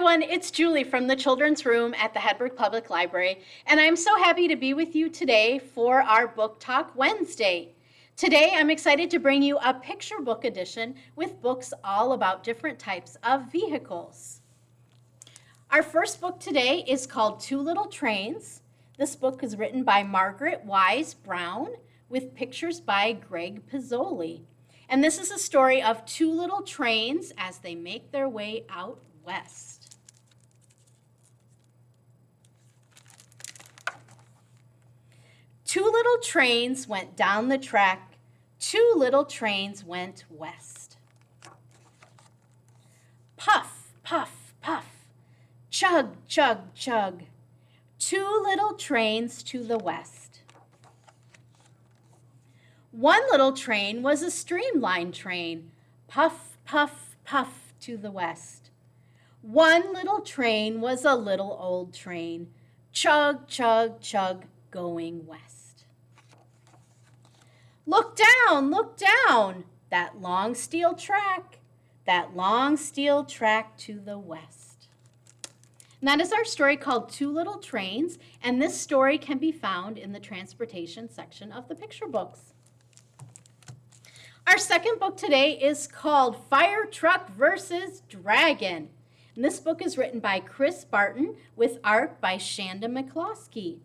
everyone, it's Julie from the Children's Room at the Hedberg Public Library, and I'm so happy to be with you today for our Book Talk Wednesday. Today, I'm excited to bring you a picture book edition with books all about different types of vehicles. Our first book today is called Two Little Trains. This book is written by Margaret Wise Brown with pictures by Greg Pizzoli. And this is a story of two little trains as they make their way out west. Two little trains went down the track. Two little trains went west. Puff, puff, puff. Chug, chug, chug. Two little trains to the west. One little train was a streamlined train. Puff, puff, puff to the west. One little train was a little old train. Chug, chug, chug, going west. Look down, that long steel track to the west. And that is our story called Two Little Trains, and this story can be found in the transportation section of the picture books. Our second book today is called Fire Truck versus Dragon. And this book is written by Chris Barton with art by Shanda McCloskey.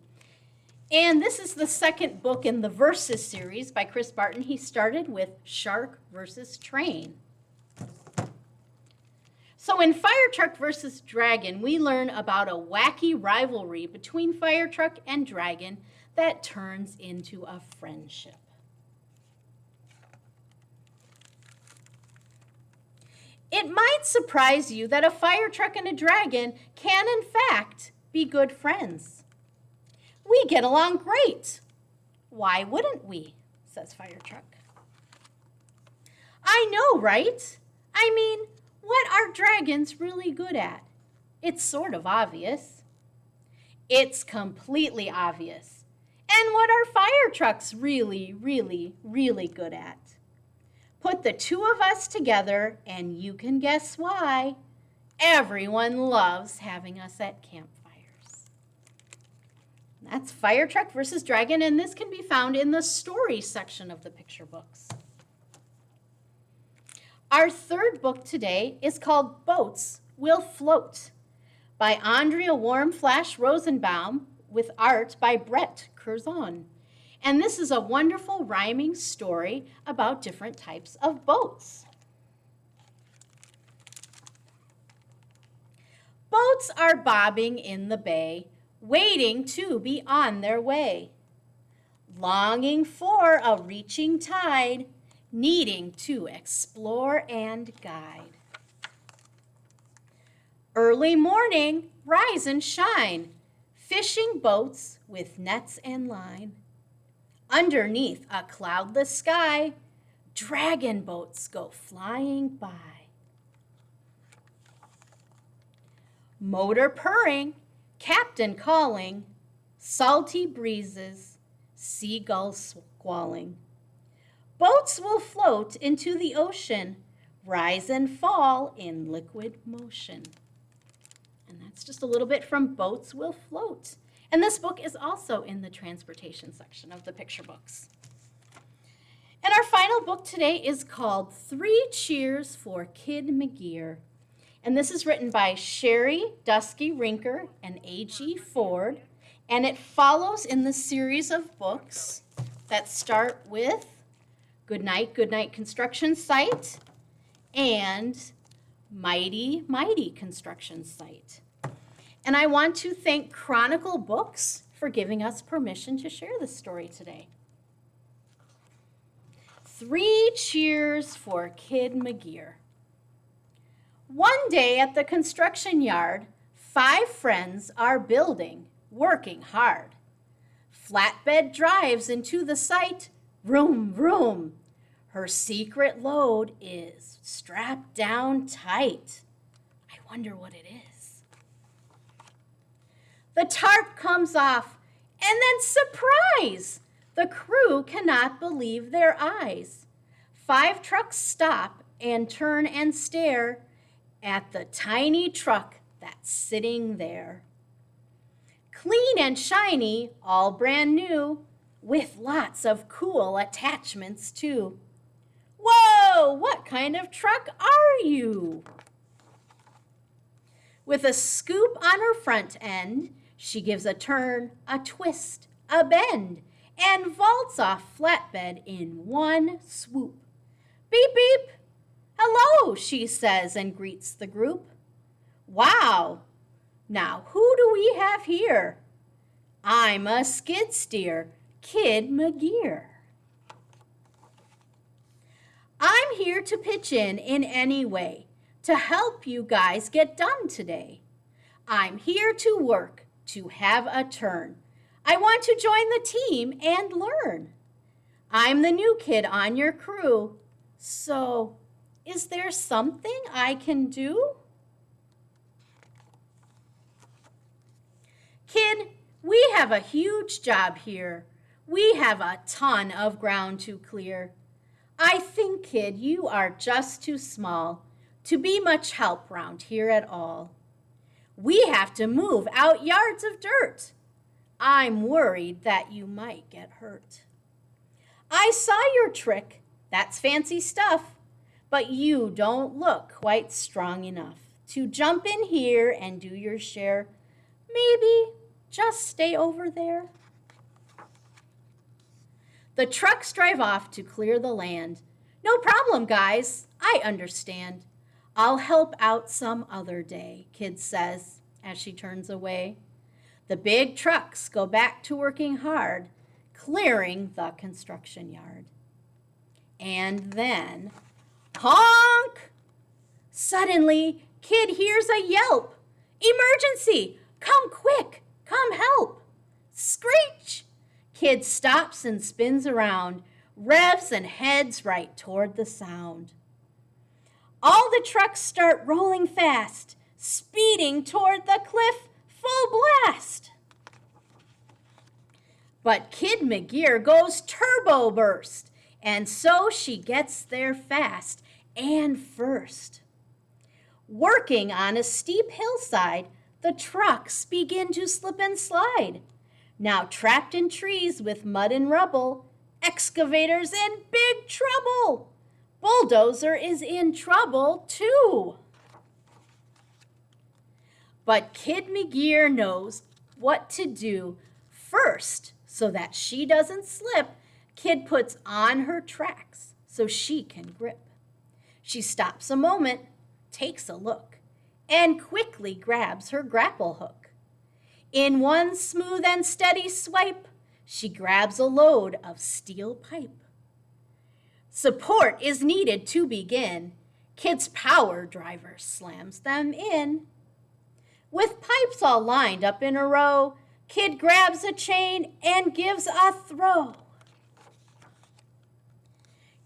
And this is the second book in the Versus series by Chris Barton. He started with Shark versus Train. So in Fire Truck versus Dragon, we learn about a wacky rivalry between Fire Truck and Dragon that turns into a friendship. It might surprise you that a fire truck and a dragon can, in fact, be good friends. We get along great. Why wouldn't we? Says Fire Truck. I know, right? I mean, what are dragons really good at? It's sort of obvious. It's completely obvious. And what are fire trucks really, really, really good at? Put the two of us together, and you can guess why. Everyone loves having us at campfires. That's Fire Truck versus Dragon, and this can be found in the story section of the picture books. Our third book today is called Boats Will Float by Andria Warmflash Rosenbaum with art by Brett Curzon. And this is a wonderful rhyming story about different types of boats. Boats are bobbing in the bay, waiting to be on their way. Longing for a reaching tide, needing to explore and guide. Early morning, rise and shine, fishing boats with nets and line. Underneath a cloudless sky, dragon boats go flying by. Motor purring, captain calling, salty breezes, seagulls squalling. Boats will float into the ocean, rise and fall in liquid motion. And that's just a little bit from Boats Will Float. And this book is also in the transportation section of the picture books. And our final book today is called Three Cheers for Kid McGear. And this is written by Sherri, Duskey, Rinker, and A.G. Ford. And it follows in the series of books that start with Goodnight, Goodnight Construction Site and Mighty, Mighty Construction Site. And I want to thank Chronicle Books for giving us permission to share this story today. Three Cheers for Kid McGear. One day at the construction yard, 5 friends are building, working hard. Flatbed drives into the site, vroom, vroom. Her secret load is strapped down tight. I wonder what it is. The tarp comes off, and then surprise! The crew cannot believe their eyes. 5 trucks stop and turn and stare at the tiny truck that's sitting there. Clean and shiny, all brand new, with lots of cool attachments too. Whoa, what kind of truck are you? With a scoop on her front end, she gives a turn, a twist, a bend, and vaults off flatbed in one swoop. Beep, beep. Hello, she says and greets the group. Wow, now who do we have here? I'm a skid steer, Kid McGear. I'm here to pitch in any way to help you guys get done today. I'm here to work, to have a turn. I want to join the team and learn. I'm the new kid on your crew, so is there something I can do? Kid, we have a huge job here. We have a ton of ground to clear. I think, kid, you are just too small to be much help round here at all. We have to move out yards of dirt. I'm worried that you might get hurt. I saw your trick. That's fancy stuff. But you don't look quite strong enough to jump in here and do your share. Maybe just stay over there. The trucks drive off to clear the land. No problem, guys. I understand. I'll help out some other day, Kid says as she turns away. The big trucks go back to working hard, clearing the construction yard. And then, honk! Suddenly, Kid hears a yelp. Emergency! Come quick! Come help! Screech! Kid stops and spins around, revs and heads right toward the sound. All the trucks start rolling fast, speeding toward the cliff, full blast. But Kid McGear goes turbo burst, and so she gets there fast and first. Working on a steep hillside, the trucks begin to slip and slide. Now trapped in trees with mud and rubble, excavator's in big trouble. Bulldozer is in trouble too. But Kid McGear knows what to do first so that she doesn't slip. Kid puts on her tracks so she can grip. She stops a moment, takes a look, and quickly grabs her grapple hook. In one smooth and steady swipe, she grabs a load of steel pipe. Support is needed to begin. Kid's power driver slams them in. With pipes all lined up in a row, Kid grabs a chain and gives a throw.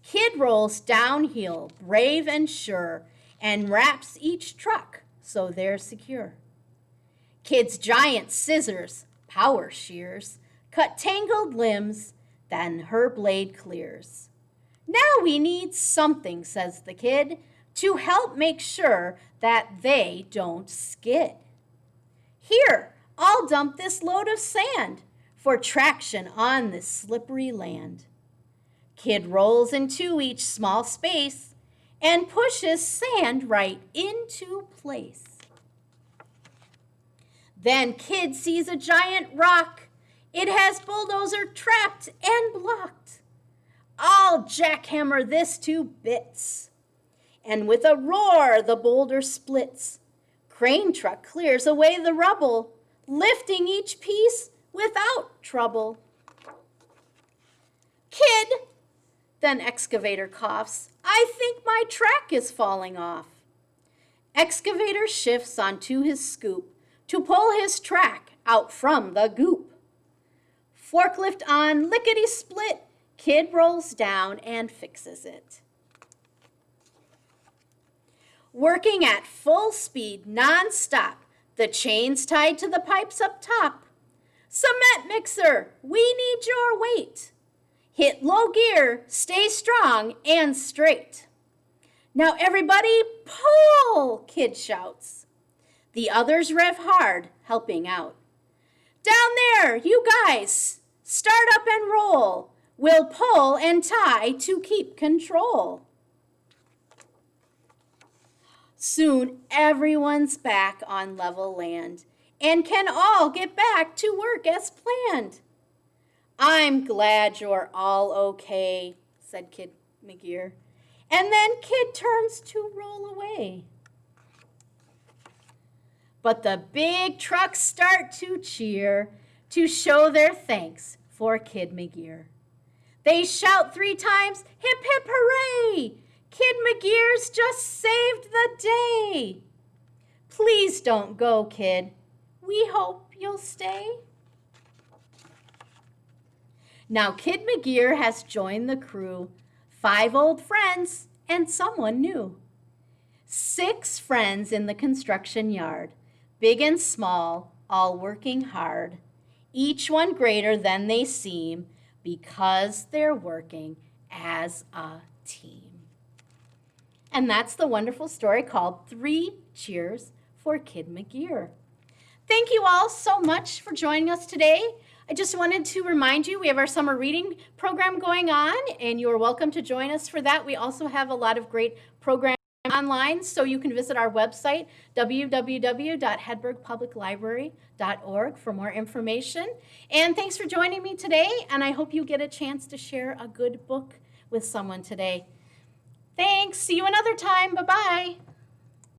Kid rolls downhill, brave and sure, and wraps each truck so they're secure. Kid's giant scissors, power shears, cut tangled limbs, then her blade clears. Now we need something, says the kid, to help make sure that they don't skid. Here, I'll dump this load of sand for traction on this slippery land. Kid rolls into each small space and pushes sand right into place. Then Kid sees a giant rock. It has Bulldozer trapped and blocked. I'll jackhammer this to bits. And with a roar, the boulder splits. Crane truck clears away the rubble, lifting each piece without trouble. Kid, then excavator coughs, I think my track is falling off. Excavator shifts onto his scoop to pull his track out from the goop. Forklift on, lickety-split, Kid rolls down and fixes it. Working at full speed, non-stop, the chain's tied to the pipes up top. Cement mixer, we need your weight. Hit low gear, stay strong and straight. Now everybody pull, Kid shouts. The others rev hard, helping out. Down there, you guys, start up and roll. We'll pull and tie to keep control. Soon everyone's back on level land and can all get back to work as planned. I'm glad you're all okay, said Kid McGear. And then Kid turns to roll away. But the big trucks start to cheer to show their thanks for Kid McGear. They shout 3 times, hip, hip, hooray! Kid McGear's just saved the day. Please don't go, Kid. We hope you'll stay. Now Kid McGear has joined the crew, 5 old friends and someone new. 6 friends in the construction yard, big and small, all working hard, each one greater than they seem because they're working as a team. And that's the wonderful story called 3 Cheers for Kid McGear. Thank you all so much for joining us today. I just wanted to remind you we have our summer reading program going on, and you are welcome to join us for that. We also have a lot of great programs online, so you can visit our website, www.hedbergpubliclibrary.org, for more information. And thanks for joining me today, and I hope you get a chance to share a good book with someone today. Thanks. See you another time. Bye-bye.